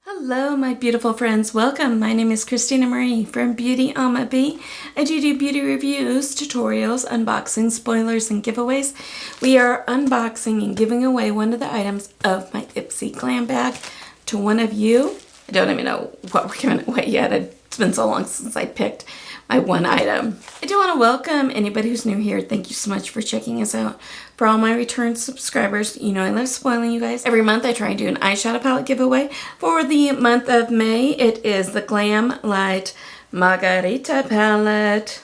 Hello my beautiful friends, welcome. My name is Christina Marie from BeautyAmaB. I do beauty reviews, tutorials, unboxing, spoilers, and giveaways. We are unboxing and giving away one of the items of my Ipsy Glam bag to one of you. I don't even know what we're giving away yet. It's been so long since I picked my one item. I do want to welcome anybody who's new here. Thank you so much for checking us out. For all my return subscribers, you know I love spoiling you guys. Every month I try and do an eyeshadow palette giveaway. For the month of May, it is the Glam Light Margarita palette.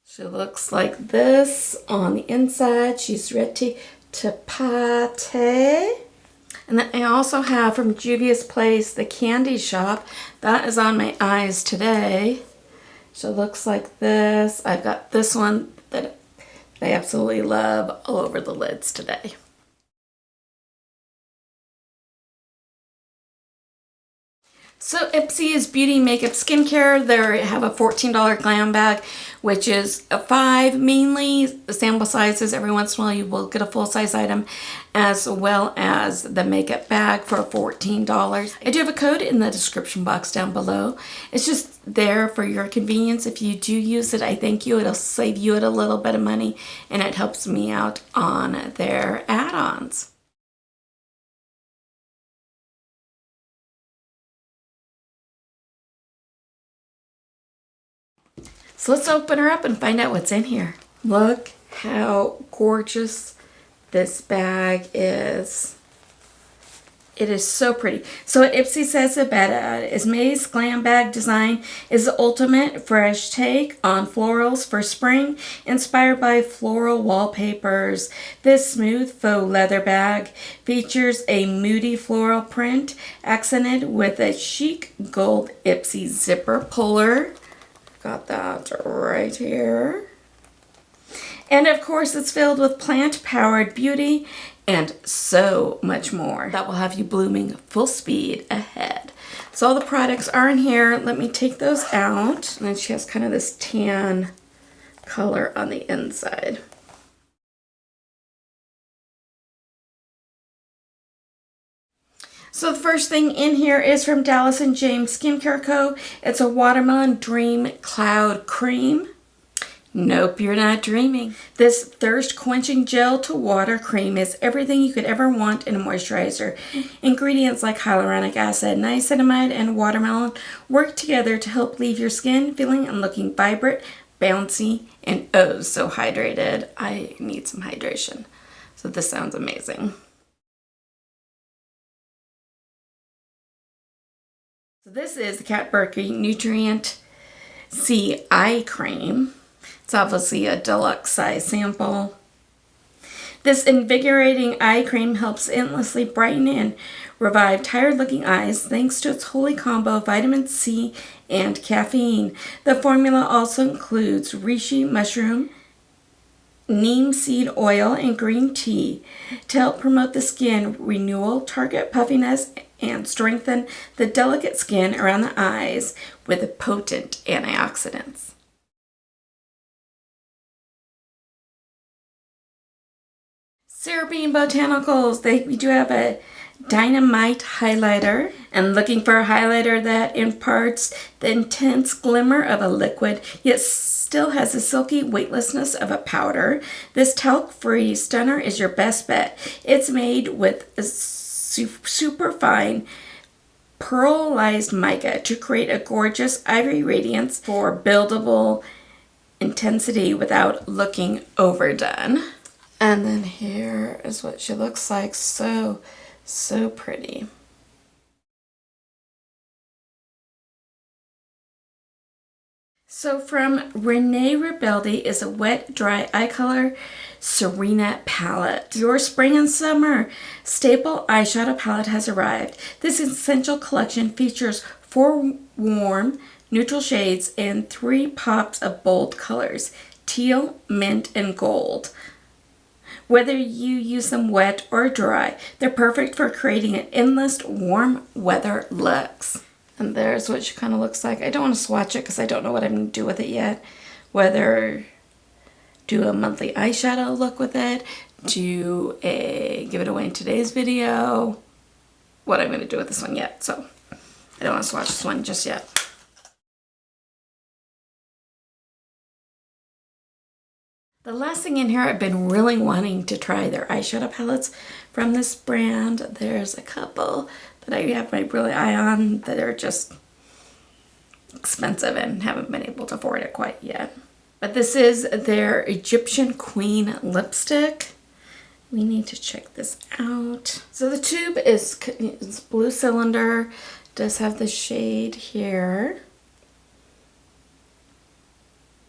She looks like this on the inside. She's ready to party. And then I also have from Juvia's Place, the candy shop. That is on my eyes today. So it looks like this. I've got this one that I absolutely love all over the lids today. So Ipsy is beauty, makeup, skincare. They have a $14 glam bag, which is a 5 mainly. The sample sizes, every once in a while you will get a full-size item, as well as the makeup bag for $14. I do have a code in the description box down below. It's just there for your convenience. If you do use it, I thank you. It'll save you a little bit of money, and it helps me out on their add-ons. So let's open her up and find out what's in here. Look how gorgeous this bag is. It is so pretty. So what Ipsy says about it is May's Glam Bag design is the ultimate fresh take on florals for spring, inspired by floral wallpapers. This smooth faux leather bag features a moody floral print accented with a chic gold Ipsy zipper puller. Got that right here. And of course it's filled with plant-powered beauty and so much more that will have you blooming full speed ahead. So all the products are in here. Let me take those out. And then she has kind of this tan color on the inside. So the first thing in here is from Dallas & James Skincare Co. It's a Watermelon Dream Cloud Cream. Nope, you're not dreaming. This thirst-quenching gel-to-water cream is everything you could ever want in a moisturizer. Ingredients like hyaluronic acid, niacinamide, and watermelon work together to help leave your skin feeling and looking vibrant, bouncy, and oh so hydrated. I need some hydration. So this sounds amazing. So this is the Kat Berkey Nutrient C Eye Cream. It's obviously a deluxe size sample. This invigorating eye cream helps endlessly brighten and revive tired looking eyes thanks to its holy combo of vitamin C and caffeine. The formula also includes reishi mushroom, neem seed oil, and green tea to help promote the skin renewal, target puffiness, and strengthen the delicate skin around the eyes with potent antioxidants. Syrupy Botanicals, we do have a Dynamite highlighter, and looking for a highlighter that imparts the intense glimmer of a liquid yet still has the silky weightlessness of a powder. This talc-free stunner is your best bet. It's made with a super fine pearlized mica to create a gorgeous ivory radiance for buildable intensity without looking overdone. And then here is what she looks like. So pretty. So from Renee Rebeldi is a wet, dry eye color Serena palette. Your spring and summer staple eyeshadow palette has arrived. This essential collection features 4 warm, neutral shades and 3 pops of bold colors: teal, mint, and gold. Whether you use them wet or dry, they're perfect for creating an endless warm weather looks. And there's what she kind of looks like. I don't want to swatch it because I don't know what I'm going to do with it yet. Whether do a monthly eyeshadow look with it, do a give it away in today's video. What I'm going to do with this one yet, so I don't want to swatch this one just yet. The last thing in here, I've been really wanting to try their eyeshadow palettes from this brand. There's a couple that I have my really eye on that are just expensive and haven't been able to afford it quite yet. But this is their Egyptian Queen lipstick. We need to check this out. So the tube is blue cylinder. Does have the shade here.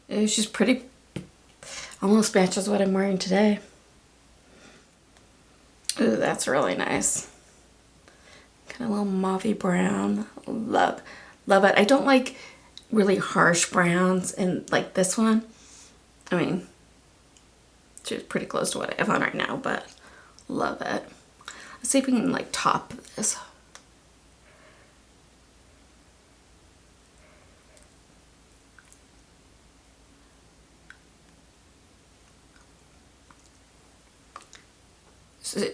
It's just pretty. Almost matches what I'm wearing today. Ooh, that's really nice. Kind of a little mauvey brown. Love it. I don't like really harsh browns, and like this one. I mean, it's pretty close to what I have on right now, but love it. Let's see if we can like top this.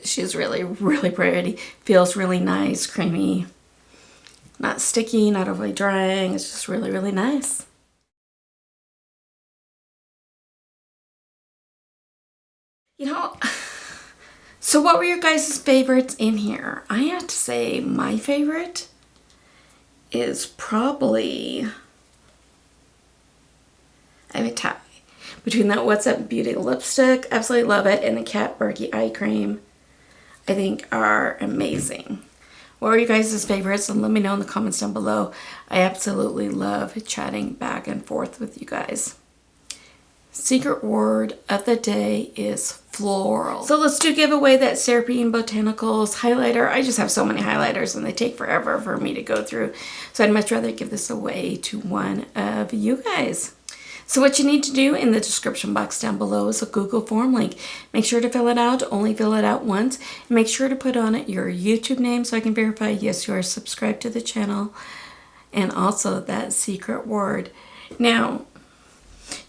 She's really, really pretty. Feels really nice, creamy. Not sticky, not overly drying. It's just really, really nice. You know, so what were your guys' favorites in here? I have to say my favorite is probably, I have a tie between that What's Up Beauty lipstick, absolutely love it, and the Kat Berkey eye cream, I think are amazing. What are you guys' favorites? And let me know in the comments down below. I absolutely love chatting back and forth with you guys. Secret word of the day is floral. So let's give away that Serapine Botanicals highlighter. I just have so many highlighters and they take forever for me to go through. So I'd much rather give this away to one of you guys. So what you need to do in the description box down below is a Google form link. Make sure to fill it out. Only fill it out once. And make sure to put on it your YouTube name so I can verify, yes, you are subscribed to the channel. And also that secret word. Now,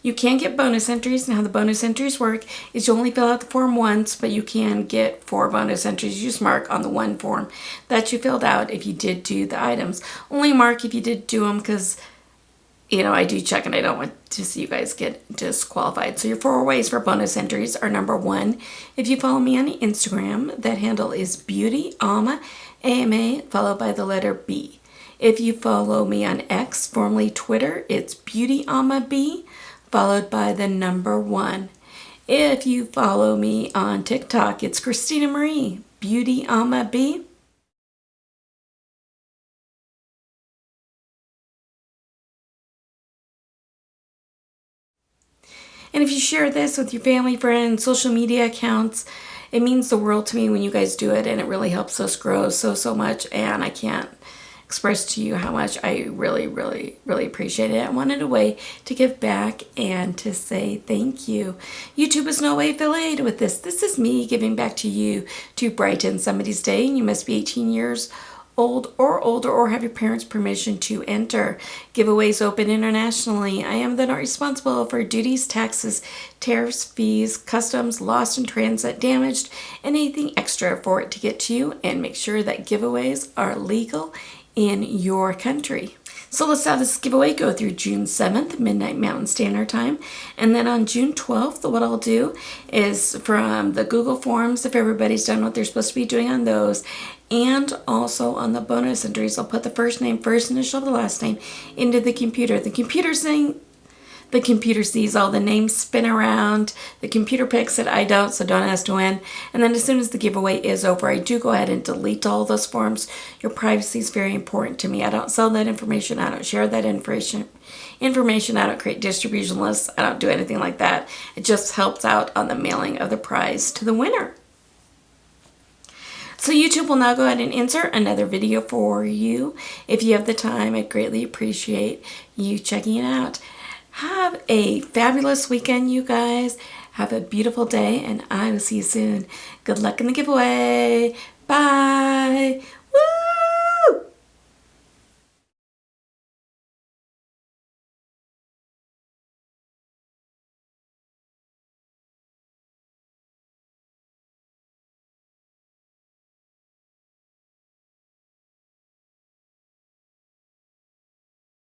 you can get bonus entries, and how the bonus entries work is you only fill out the form once, but you can get 4 bonus entries. You just mark on the one form that you filled out if you did do the items. Only mark if you did do them because, you know, I do check and I don't want to see you guys get disqualified. So your 4 ways for bonus entries are: number 1, if you follow me on Instagram, that handle is BeautyAmaB, followed by the letter B. If you follow me on X, formerly Twitter, it's BeautyAmaB, followed by the number 1. If you follow me on TikTok, it's Christina Marie, BeautyAmaB. And if you share this with your family, friends, social media accounts, it means the world to me when you guys do it, and it really helps us grow so much, and I can't express to you how much I really appreciate it. I wanted a way to give back and to say thank you. YouTube is no way affiliated with this. This is me giving back to you to brighten somebody's day. You must be 18 years old or older or have your parents' permission to enter. Giveaways open internationally. I am then not responsible for duties, taxes, tariffs, fees, customs, lost in transit, damaged, and anything extra for it to get to you, and make sure that giveaways are legal in your country. So let's have this giveaway go through June 7th, midnight Mountain Standard Time. And then on June 12th, what I'll do is from the Google Forms, if everybody's done what they're supposed to be doing on those, and also on the bonus entries, I'll put the first name, first initial, the last name into the computer. The computer sees all the names spin around. The computer picks it. I don't, so don't ask to win. And then as soon as the giveaway is over, I do go ahead and delete all those forms. Your privacy is very important to me. I don't sell that information. I don't share that information. I don't create distribution lists. I don't do anything like that. It just helps out on the mailing of the prize to the winner. So YouTube will now go ahead and insert another video for you. If you have the time, I'd greatly appreciate you checking it out. Have a fabulous weekend, you guys. Have a beautiful day, and I will see you soon. Good luck in the giveaway. Bye.